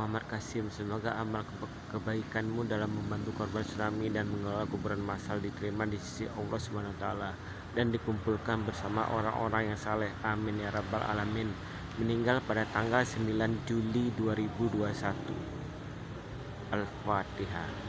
Muhammad Kasim. Semoga amal kebaikanmu dalam membantu korban tsunami dan mengelola kuburan massal diterima di sisi Allah SWT dan dikumpulkan bersama orang-orang yang saleh. Amin ya rabbal alamin. Meninggal pada tanggal 9 Juli 2021. Al-Fatihah.